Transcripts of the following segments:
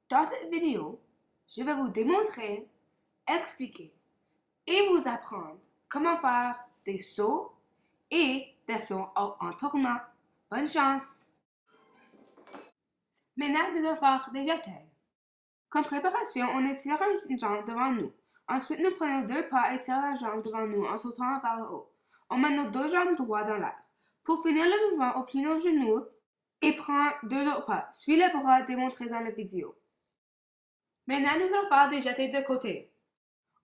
Dans cette vidéo, je vais vous démontrer, expliquer et vous apprendre comment faire des sauts et des sauts en tournant. Bonne chance! Maintenant, nous allons faire des jetons. Comme préparation, on étire une jambe devant nous. Ensuite, nous prenons deux pas et tirons la jambe devant nous en sautant vers le haut. On met nos deux jambes droites dans l'air. Pour finir le mouvement, on plie nos genoux et prend deux autres pas. Suis les bras démontrés dans la vidéo. Maintenant, nous allons faire des jetés de côté.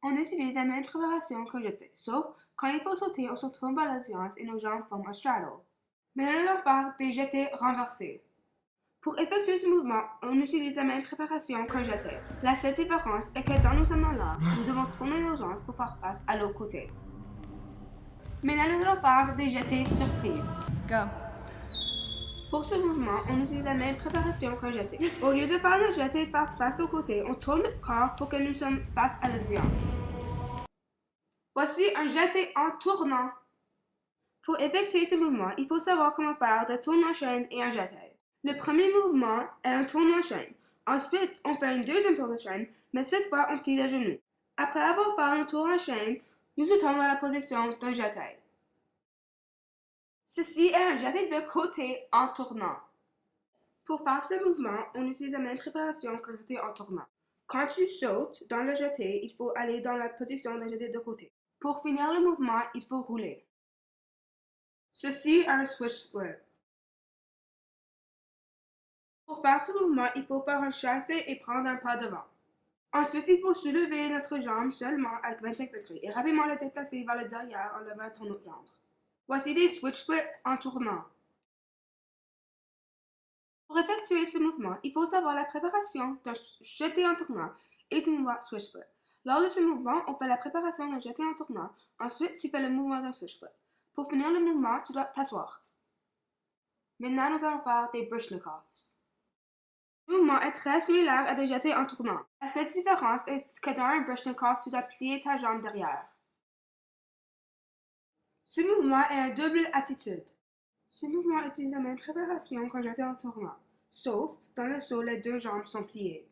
On utilise la même préparation que jeter, sauf quand il faut sauter, on se trompe à l'audience et nos jambes forment un straddle. Maintenant, nous allons faire des jetés renversés. Pour effectuer ce mouvement, on utilise la même préparation qu'un jeté. La seule différence est que dans nos là, nous devons tourner nos jambes pour faire face à l'autre côté. Maintenant, nous allons faire des jetés surprises. Go. Pour ce mouvement, on utilise la même préparation qu'un jeté. Au lieu de faire le jeté par face au côté, on tourne notre corps pour que nous sommes face à l'audience. Voici un jeté en tournant. Pour effectuer ce mouvement, il faut savoir comment faire des tournes en chaîne et un jeté. Le premier mouvement est un tourne en chaîne. Ensuite, on fait une deuxième tourne en chaîne, mais cette fois, on plie les genoux. Après avoir fait un tour en chaîne, nous sautons dans la position d'un jeté. Ceci est un jeté de côté en tournant. Pour faire ce mouvement, on utilise la même préparation qu'un jeté en tournant. Quand tu sautes dans le jeté, il faut aller dans la position d'un jeté de côté. Pour finir le mouvement, il faut rouler. Ceci est un switch split. Pour faire ce mouvement, il faut faire un chassé et prendre un pas devant. Ensuite, il faut soulever notre jambe seulement avec 25 degrés et rapidement la déplacer vers le derrière en levant ton autre jambe. Voici des switch splits en tournant. Pour effectuer ce mouvement, il faut savoir la préparation d'un jeté en tournant et du mouvement switch split. Lors de ce mouvement, on fait la préparation d'un jeté en tournant. Ensuite, tu fais le mouvement d'un switch split. Pour finir le mouvement, tu dois t'asseoir. Maintenant, nous allons faire des Baryshnikovs. Le mouvement est très similaire à des jetés en tournant. La seule différence est que dans un Baryshnikov, tu dois plier ta jambe derrière. Ce mouvement est un double attitude. Ce mouvement utilise la même préparation qu'un jeté en tournant, sauf dans le saut, les deux jambes sont pliées.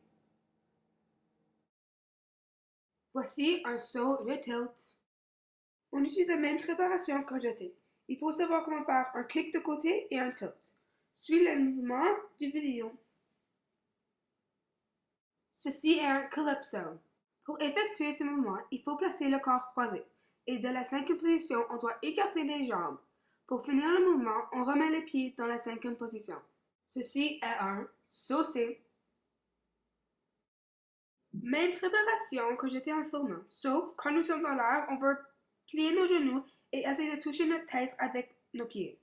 Voici un saut de tilt. On utilise la même préparation qu'un jeté. Il faut savoir comment faire un kick de côté et un tilt. Suis le mouvement du vidéo. Ceci est un calypso. Pour effectuer ce mouvement, il faut placer le corps croisé. Et de la cinquième position, on doit écarter les jambes. Pour finir le mouvement, on remet les pieds dans la cinquième position. Ceci est un saucé. Même préparation que jeter en tournant, sauf quand nous sommes dans l'air, on veut plier nos genoux et essayer de toucher notre tête avec nos pieds.